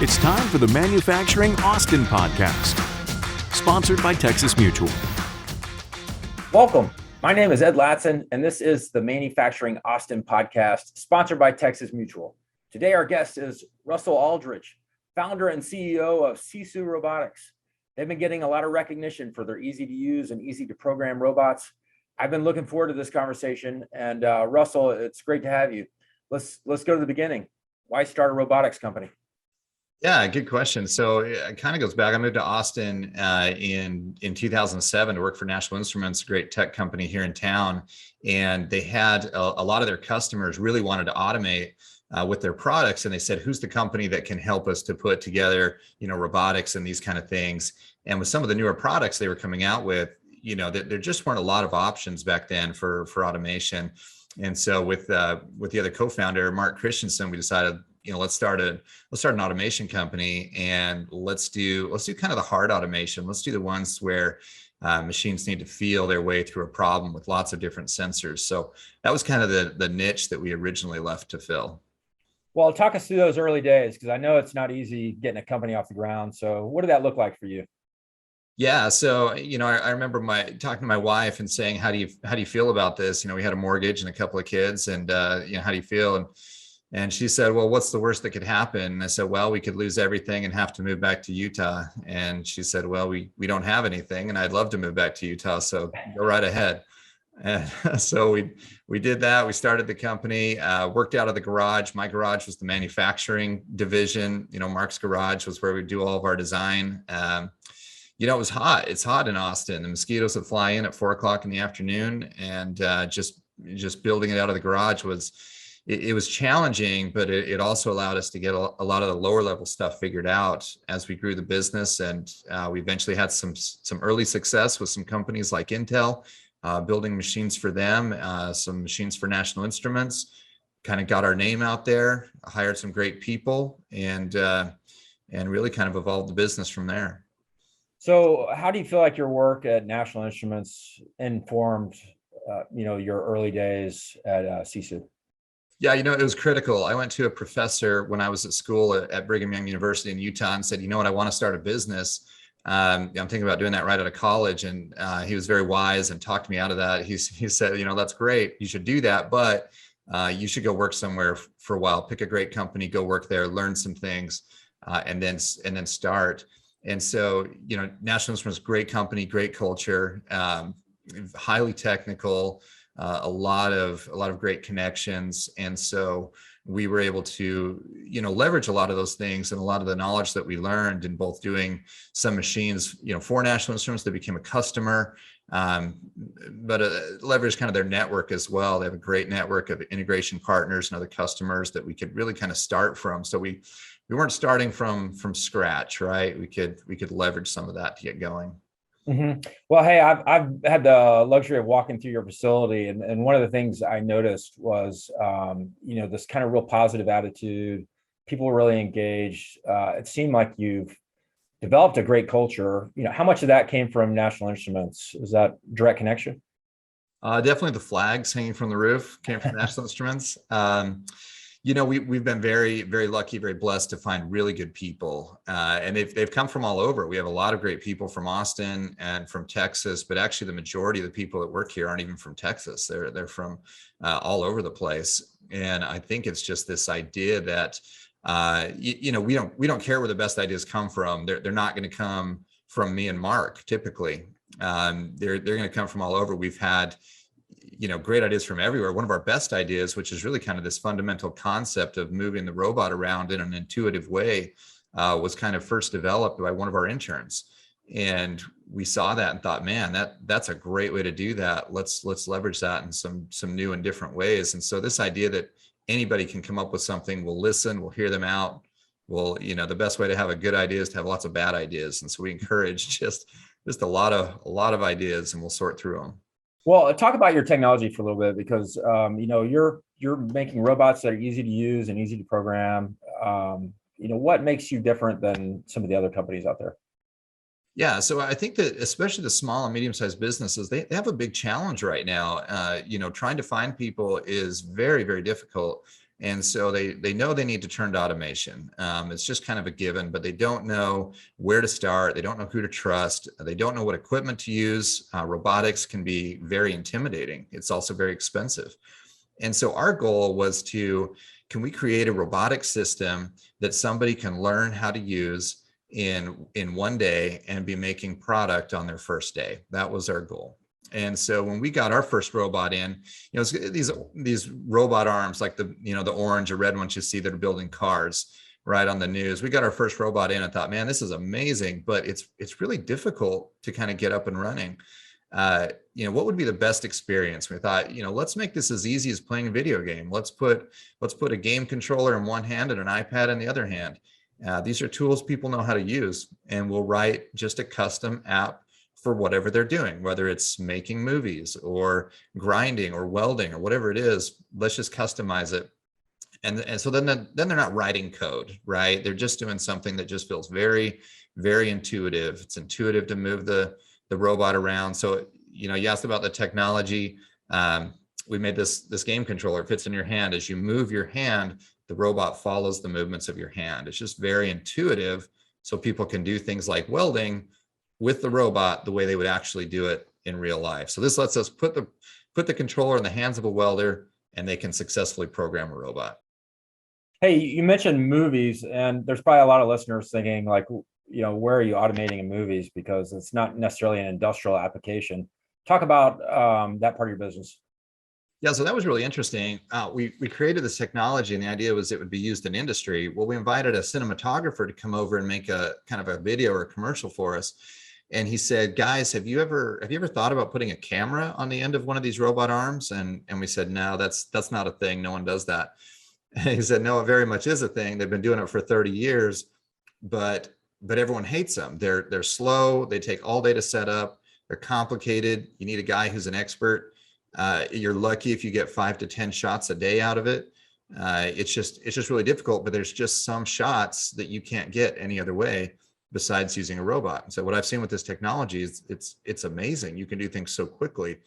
It's time for the Manufacturing Austin podcast, sponsored by Texas Mutual. Welcome. My name is Ed Latson, and this is the Manufacturing Austin podcast, sponsored by Texas Mutual. Today, our guest is Russell Aldridge, founder and CEO of SISU Robotics. They've been getting a lot of recognition for their easy to use and easy to program robots. I've been looking forward to this conversation, and Russell, it's great to have you. Let's go to the beginning. Why start a robotics company? Yeah, good question. So it kind of goes back. I moved to Austin in 2007 to work for National Instruments, a great tech company here in town. And they had a lot of their customers really wanted to automate with their products. And they said, who's the company that can help us to put together, robotics and these kind of things? And with some of the newer products they were coming out with, there just weren't a lot of options back then for automation. And so with the other co-founder, Mark Christensen, we decided, let's start an automation company, and let's do kind of the hard automation. Let's do the ones where machines need to feel their way through a problem with lots of different sensors. So that was kind of the niche that we originally left to fill. Well, talk us through those early days, because I know it's not easy getting a company off the ground. So what did that look like for you? Yeah. So, I remember talking to my wife and saying, how do you feel about this? We had a mortgage and a couple of kids, and, how do you feel? And she said, well, what's the worst that could happen? And I said, well, we could lose everything and have to move back to Utah. And she said, well, we don't have anything, and I'd love to move back to Utah. So go right ahead. And so we did that. We started the company, worked out of the garage. My garage was the manufacturing division. Mark's garage was where we do all of our design. It was hot. It's hot in Austin. The mosquitoes would fly in at 4:00 in the afternoon, and just building it out of the garage it was challenging, but it also allowed us to get a lot of the lower level stuff figured out as we grew the business. And we eventually had some early success with some companies like Intel, building machines for them, some machines for National Instruments, kind of got our name out there, hired some great people, and really kind of evolved the business from there. So how do you feel like your work at National Instruments informed, your early days at SISU? Yeah, it was critical. I went to a professor when I was at school at Brigham Young University in Utah and said, I want to start a business. I'm thinking about doing that right out of college. And he was very wise and talked me out of that. He said, that's great. You should do that, but you should go work somewhere for a while. Pick a great company, go work there, learn some things, and then start. And so, National Instruments, great company, great culture, highly technical. A lot of great connections. And so we were able to, leverage a lot of those things and a lot of the knowledge that we learned in both doing some machines, for National Instruments that became a customer, but leverage kind of their network as well. They have a great network of integration partners and other customers that we could really kind of start from. So we weren't starting from scratch, right? We could leverage some of that to get going. Mm-hmm. Well, hey, I've had the luxury of walking through your facility, and one of the things I noticed was, this kind of real positive attitude. People were really engaged. It seemed like you've developed a great culture. How much of that came from National Instruments? Is that direct connection? Definitely the flags hanging from the roof came from National Instruments. We've been very, very lucky, very blessed to find really good people, and they've come from all over. We have a lot of great people from Austin and from Texas, but actually the majority of the people that work here aren't even from Texas. They're from all over the place. And I think it's just this idea that we don't care where the best ideas come from. They're not going to come from me and Mark typically. They're going to come from all over. We've had great ideas from everywhere. One of our best ideas, which is really kind of this fundamental concept of moving the robot around in an intuitive way, was kind of first developed by one of our interns. And we saw that and thought, man, that's a great way to do that. Let's leverage that in some new and different ways. And so this idea that anybody can come up with something, we'll listen, we'll hear them out. The best way to have a good idea is to have lots of bad ideas. And so we encourage just a lot of ideas, and we'll sort through them. Well, talk about your technology for a little bit, because you're making robots that are easy to use and easy to program. What makes you different than some of the other companies out there? Yeah, so I think that especially the small and medium-sized businesses, they have a big challenge right now. Trying to find people is very, very difficult. And so they know they need to turn to automation. It's just kind of a given, but they don't know where to start. They don't know who to trust. They don't know what equipment to use. Robotics can be very intimidating. It's also very expensive. And so our goal was can we create a robotic system that somebody can learn how to use in one day and be making product on their first day? That was our goal. And so when we got our first robot in, these robot arms, like the orange or red ones you see that are building cars right on the news. We got our first robot in and thought, man, this is amazing, but it's really difficult to kind of get up and running. What would be the best experience? We thought, let's make this as easy as playing a video game. Let's put a game controller in one hand and an iPad in the other hand. These are tools people know how to use, and we'll write just a custom app for whatever they're doing, whether it's making movies or grinding or welding or whatever it is. Let's just customize it. And so then they're not writing code, right? They're just doing something that just feels very, very intuitive. It's intuitive to move the robot around. So, you asked about the technology. We made this game controller. It fits in your hand. As you move your hand, the robot follows the movements of your hand. It's just very intuitive, so people can do things like welding with the robot the way they would actually do it in real life. So this lets us put the controller in the hands of a welder, and they can successfully program a robot. Hey, you mentioned movies, and there's probably a lot of listeners thinking like, where are you automating in movies? Because it's not necessarily an industrial application. Talk about that part of your business. Yeah, so that was really interesting. We created this technology, and the idea was it would be used in industry. Well, we invited a cinematographer to come over and make a kind of a video or a commercial for us. And he said, guys, have you ever thought about putting a camera on the end of one of these robot arms? And we said, no, that's not a thing. No one does that. And he said, no, it very much is a thing. They've been doing it for 30 years, but everyone hates them. They're slow. They take all day to set up. They're complicated. You need a guy who's an expert. You're lucky if you get 5 to 10 shots a day out of it. It's just really difficult, but there's just some shots that you can't get any other way besides using a robot. And so what I've seen with this technology is it's amazing. You can do things so quickly.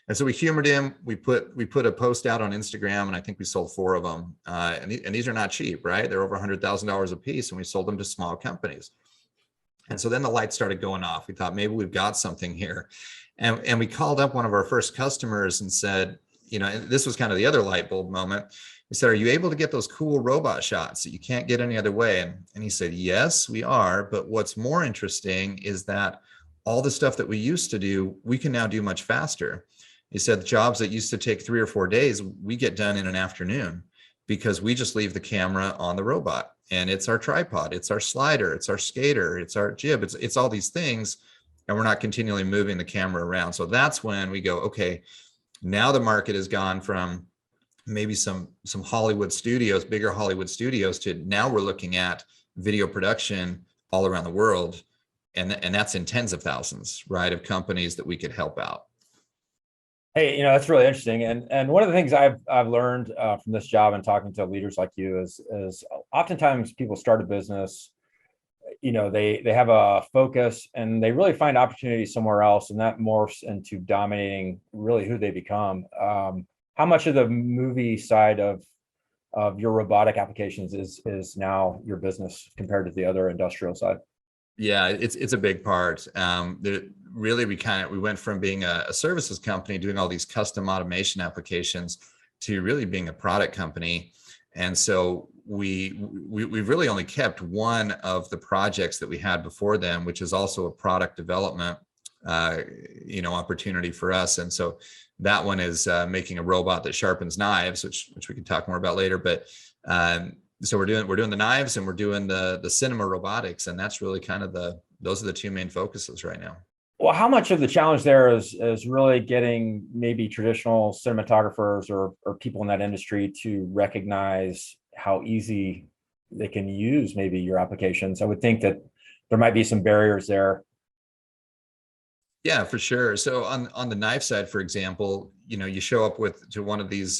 And so we humored him. We put a post out on Instagram, and I think we sold 4 of them. And these are not cheap, right? They're over $100,000 a piece, and we sold them to small companies. And so then the lights started going off. We thought maybe we've got something here. And we called up one of our first customers and said, and this was kind of the other light bulb moment. We said, are you able to get those cool robot shots that you can't get any other way? And he said, yes, we are. But what's more interesting is that all the stuff that we used to do, we can now do much faster. He said the jobs that used to take 3 or 4 days, we get done in an afternoon because we just leave the camera on the robot, and it's our tripod, it's our slider, it's our skater, it's our jib, it's all these things, and we're not continually moving the camera around. So that's when we go, okay, now the market has gone from maybe some Hollywood studios, bigger Hollywood studios, to now we're looking at video production all around the world, and that's in tens of thousands, right, of companies that we could help out. Hey, that's really interesting. And one of the things I've learned from this job and talking to leaders like you is oftentimes people start a business, they have a focus and they really find opportunity somewhere else, and that morphs into dominating really who they become. How much of the movie side of your robotic applications is now your business compared to the other industrial side? Yeah, it's a big part. Really, we went from being a services company doing all these custom automation applications to really being a product company. And so we've really only kept one of the projects that we had before them, which is also a product development opportunity for us. And so that one is making a robot that sharpens knives, which we can talk more about later. But so we're doing the knives, and we're doing the cinema robotics, and that's really kind of those are the 2 main focuses right now. Well, how much of the challenge there is really getting maybe traditional cinematographers or people in that industry to recognize how easy they can use maybe your applications? I would think that there might be some barriers there. Yeah, for sure. So on the knife side, for example, you show up to one of these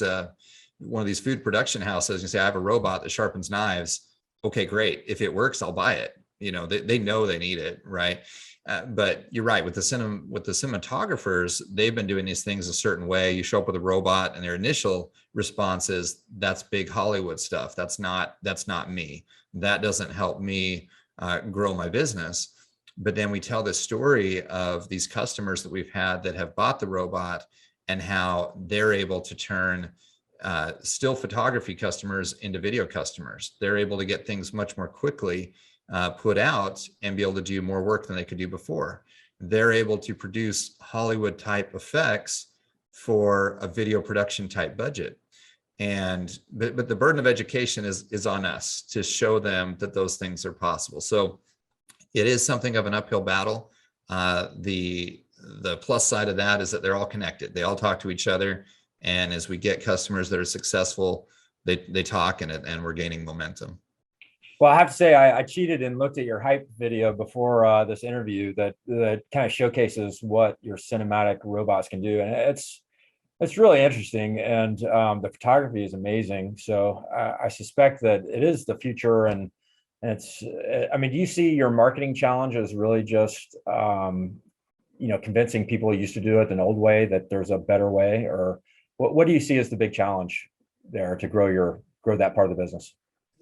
food production houses and you say, I have a robot that sharpens knives. Okay, great. If it works, I'll buy it. They know they need it, right? But you're right, with the cinematographers, they've been doing these things a certain way. You show up with a robot and their initial response is, that's big Hollywood stuff. That's not me. That doesn't help me grow my business. But then we tell this story of these customers that we've had that have bought the robot and how they're able to turn still photography customers into video customers. They're able to get things much more quickly put out and be able to do more work than they could do before. They're able to produce Hollywood type effects for a video production type budget. But the burden of education is on us to show them that those things are possible. So it is something of an uphill battle. The plus side of that is that they're all connected. They all talk to each other. And as we get customers that are successful, they talk and we're gaining momentum. Well, I have to say, I cheated and looked at your hype video before this interview that kind of showcases what your cinematic robots can do. And it's really interesting. And the photography is amazing. So I suspect that it is the future. And it's, I mean, do you see your marketing challenge as really just, convincing people who used to do it an old way that there's a better way? Or what do you see as the big challenge there to grow that part of the business?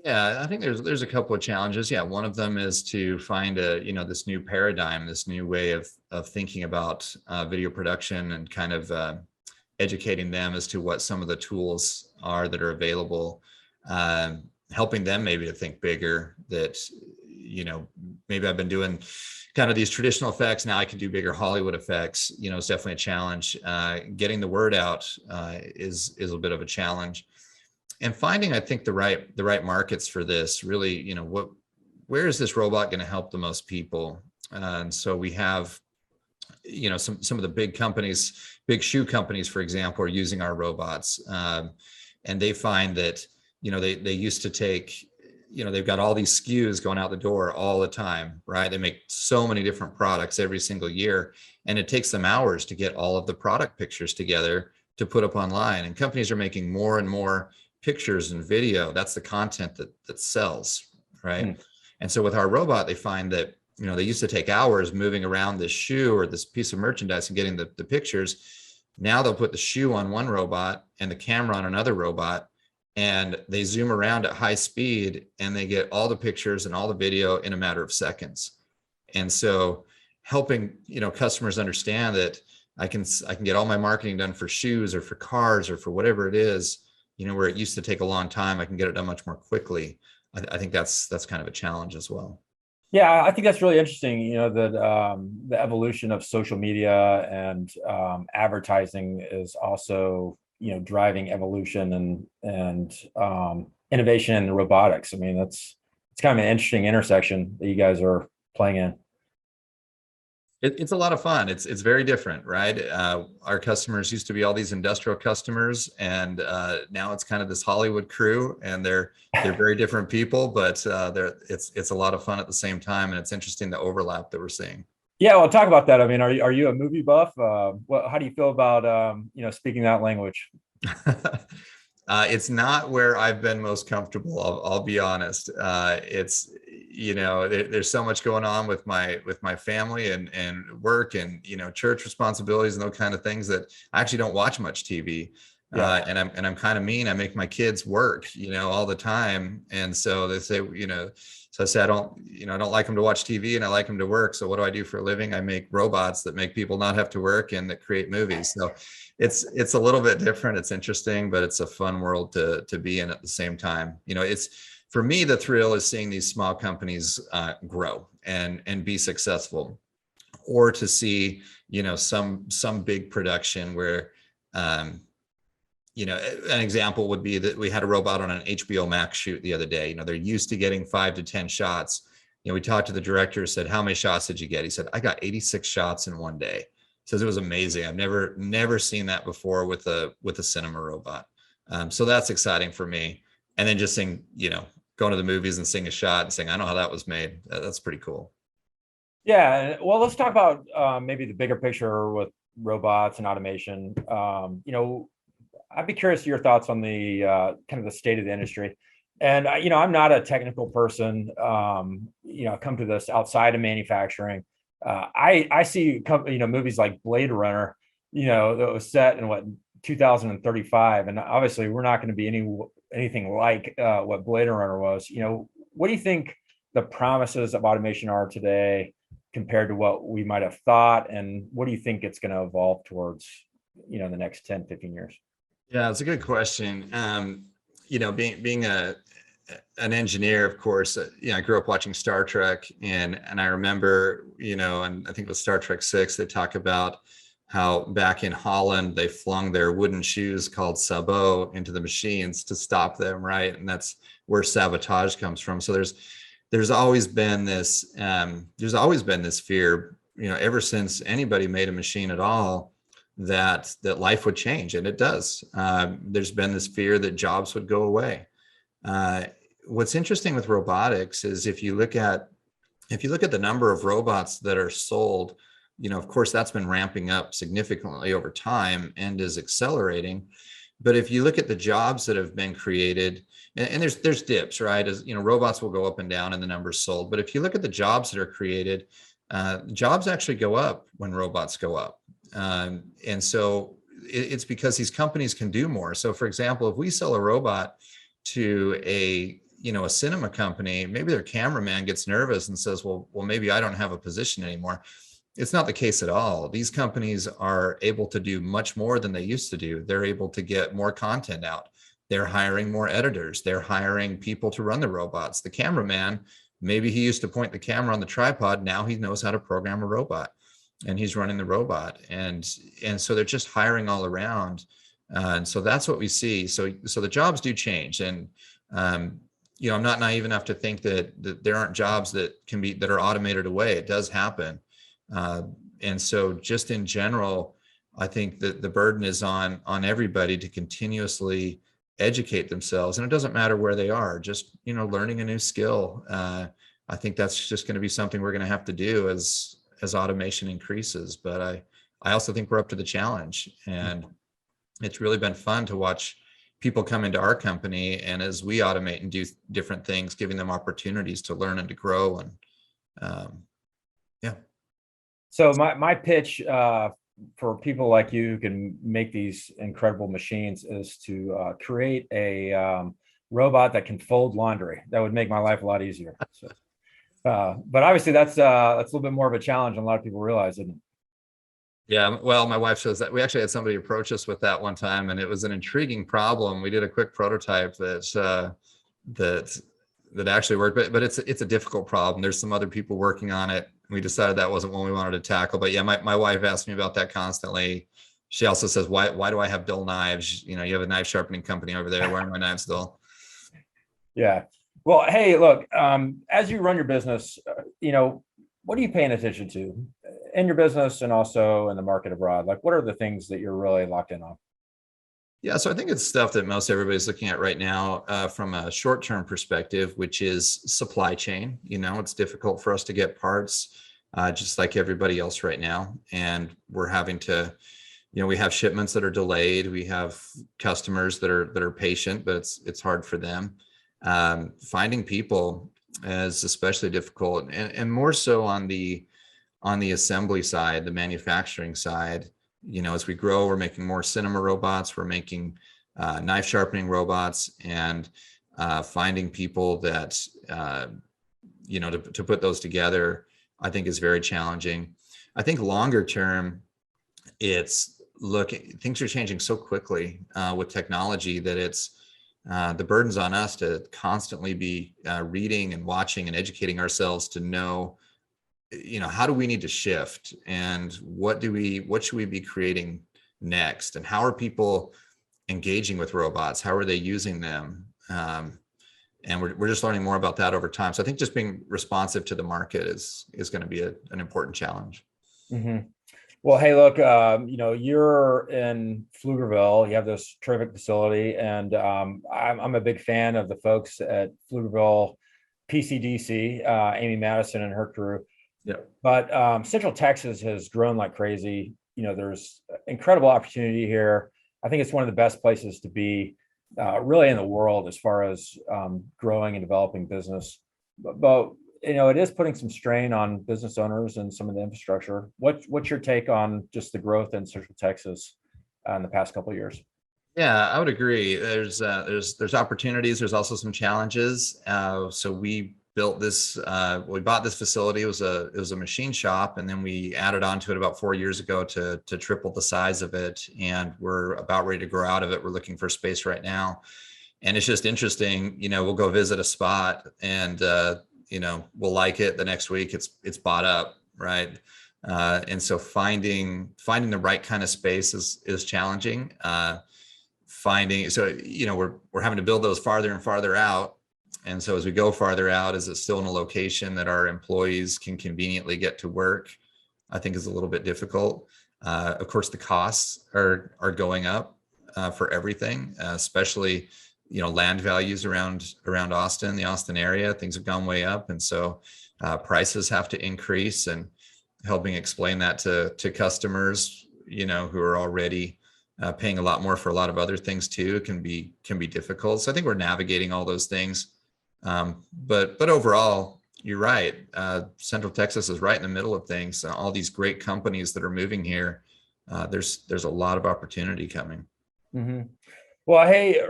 Yeah, I think there's a couple of challenges. Yeah, one of them is to find this new paradigm, this new way of thinking about video production and kind of educating them as to what some of the tools are that are available, helping them maybe to think bigger. That maybe I've been doing kind of these traditional effects, now I can do bigger Hollywood effects. It's definitely a challenge. Getting the word out is a bit of a challenge. And finding, I think, the right markets for this. Really, where is this robot going to help the most people? And so we have, some of the big companies, big shoe companies, for example, are using our robots, and they find that they used to take, they've got all these SKUs going out the door all the time, right? They make so many different products every single year, and it takes them hours to get all of the product pictures together to put up online. And companies are making more and more pictures and video. That's the content that sells, right? And so with our robot, they find that they used to take hours moving around this shoe or this piece of merchandise and getting the pictures. Now they'll put the shoe on one robot and the camera on another robot, and they zoom around at high speed and they get all the pictures and all the video in a matter of seconds. And so helping customers understand that I can get all my marketing done for shoes or for cars or for whatever it is, where it used to take a long time, I can get it done much more quickly. I think that's kind of a challenge as well. Yeah, I think that's really interesting. That the evolution of social media and advertising is also driving evolution and innovation in robotics. I mean, it's kind of an interesting intersection that you guys are playing in. It's a lot of fun. It's very different, right? Our customers used to be all these industrial customers, and now it's kind of this Hollywood crew, and they're very different people, but it's a lot of fun at the same time, and it's interesting the overlap that we're seeing. Yeah, well, talk about that. I mean, are you a movie buff? How do you feel about speaking that language? It's not where I've been most comfortable. I'll be honest. It's there's so much going on with my family and work and church responsibilities and those kind of things that I actually don't watch much TV. Yeah. And I'm kind of mean. I make my kids work, all the time. And so they say, so I say, I don't like them to watch TV and I like them to work. So what do I do for a living? I make robots that make people not have to work and that create movies. So it's a little bit different. It's interesting, but it's a fun world to be in at the same time. It's, for me, the thrill is seeing these small companies grow and be successful, or to see, some big production where, an example would be that we had a robot on an HBO Max shoot the other day. They're used to getting 5 to 10 shots. We talked to the director, said, how many shots did you get? He said, I got 86 shots in one day. Says it was amazing. I've never seen that before with a cinema robot. So that's exciting for me. And then just seeing, going to the movies and seeing a shot and saying, I know how that was made. That's pretty cool. Yeah. Well, let's talk about maybe the bigger picture with robots and automation. I'd be curious to your thoughts on the kind of the state of the industry. And, I'm not a technical person, come to this outside of manufacturing. I see movies like Blade Runner, that was set in 2035, and obviously we're not going to be anything like what Blade Runner was. What do you think the promises of automation are today compared to what we might have thought, and what do you think it's going to evolve towards, in the next 10, 15 years? Yeah, it's a good question. Being an engineer, of course, I grew up watching Star Trek, and I remember, and I think it was Star Trek 6, they talk about how back in Holland they flung their wooden shoes called sabots into the machines to stop them, right? And that's where sabotage comes from. So there's always been this fear, ever since anybody made a machine at all, that life would change, and it does. There's been this fear that jobs would go away. What's interesting with robotics is if you look at the number of robots that are sold, of course, that's been ramping up significantly over time and is accelerating. But if you look at the jobs that have been created, and there's dips, right? As robots will go up and down in the numbers sold. But if you look at the jobs that are created, jobs actually go up when robots go up. And so it's because these companies can do more. So for example, if we sell a robot to a cinema company, maybe their cameraman gets nervous and says, well, maybe I don't have a position anymore. It's not the case at all. These companies are able to do much more than they used to do. They're able to get more content out. They're hiring more editors. They're hiring people to run the robots. The cameraman, maybe he used to point the camera on the tripod. Now he knows how to program a robot, and he's running the robot. And so they're just hiring all around. And so that's what we see. So the jobs do change. And, I'm not naive enough to think that there aren't jobs that are automated away. It does happen. And so just in general, I think that the burden is on everybody to continuously educate themselves. And it doesn't matter where they are, just, learning a new skill. I think that's just going to be something we're going to have to do as automation increases. But I also think we're up to the challenge, and it's really been fun to watch people come into our company, and as we automate and do different things, giving them opportunities to learn and to grow. And yeah. So my pitch for people like you who can make these incredible machines is to create a robot that can fold laundry. That would make my life a lot easier. So, but obviously that's a little bit more of a challenge than a lot of people realize, isn't it? Yeah, well, my wife says that we actually had somebody approach us with that one time, and it was an intriguing problem. We did a quick prototype that actually worked, but it's a difficult problem. There's some other people working on it. We decided that wasn't one we wanted to tackle. But yeah, my wife asks me about that constantly. She also says, why do I have dull knives? You have a knife sharpening company over there. Why are my knives dull? Yeah. Well, hey, look, as you run your business, what are you paying attention to in your business and also in the market abroad? Like, what are the things that you're really locked in on? Yeah, so I think it's stuff that most everybody's looking at right now from a short-term perspective, which is supply chain. It's difficult for us to get parts, just like everybody else right now. And we're having to, we have shipments that are delayed. We have customers that are patient, but it's hard for them. Finding people is especially difficult, and more so on the assembly side, the manufacturing side. As we grow, we're making more cinema robots, we're making knife sharpening robots, and finding people that to put those together, I think is very challenging. I think longer term, things are changing so quickly with technology that it's the burden's on us to constantly be reading and watching and educating ourselves to know, how do we need to shift, and what should we be creating next, and how are people engaging with robots? How are they using them? And we're just learning more about that over time. So I think just being responsive to the market is going to be an important challenge. Mm-hmm. Well, hey, look, you're in Pflugerville. You have this terrific facility, and I'm a big fan of the folks at Pflugerville PCDC, Amy Madison and her crew. Yeah. But Central Texas has grown like crazy. There's incredible opportunity here. I think it's one of the best places to be really in the world as far as growing and developing business. But it is putting some strain on business owners and some of the infrastructure. What's your take on just the growth in Central Texas in the past couple of years? Yeah, I would agree. There's opportunities. There's also some challenges. So we built this. We bought this facility. It was a machine shop, and then we added on to it about 4 years ago to triple the size of it. And we're about ready to grow out of it. We're looking for space right now, and it's just interesting. We'll go visit a spot, and we'll like it. The next week, it's bought up, right? And so finding the right kind of space is challenging. We're having to build those farther and farther out. And so as we go farther out, is it still in a location that our employees can conveniently get to work? I think is a little bit difficult. Of course, the costs are going up for everything, especially, land values around Austin, the Austin area. Things have gone way up. And so prices have to increase, and helping explain that to customers, who are already paying a lot more for a lot of other things too, can be difficult. So I think we're navigating all those things. But overall, you're right. Central Texas is right in the middle of things. All these great companies that are moving here. There's a lot of opportunity coming. Mm-hmm. Well, hey,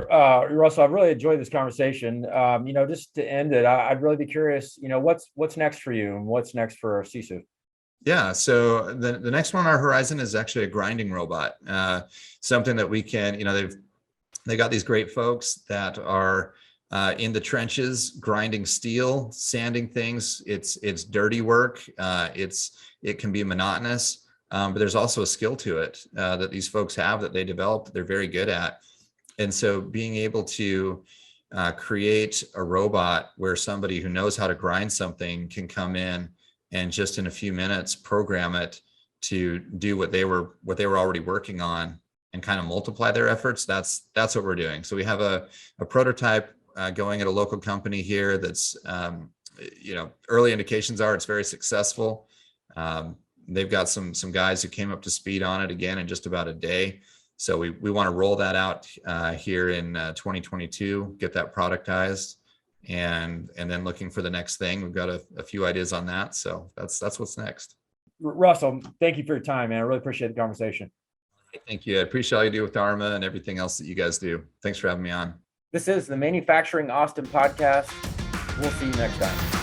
Russell, I've really enjoyed this conversation. Just to end it, I'd really be curious, what's next for you and what's next for SISU? Yeah, so the next one on our horizon is actually a grinding robot. Something that we can, they got these great folks that are in the trenches, grinding steel, sanding things. It's dirty work. It can be monotonous, but there's also a skill to it that these folks have that they developed that they're very good at. And so being able to create a robot where somebody who knows how to grind something can come in and just in a few minutes program it to do what they were already working on and kind of multiply their efforts. That's what we're doing. So we have a prototype going at a local company here that's early indications are it's very successful. They've got some guys who came up to speed on it again in just about a day. So we want to roll that out here in 2022, get that productized. And then looking for the next thing. We've got a few ideas on that. So that's what's next. Russell, thank you for your time, man. I really appreciate the conversation. Thank you. I appreciate all you do with Dharma and everything else that you guys do. Thanks for having me on. This is the Manufacturing Austin podcast. We'll see you next time.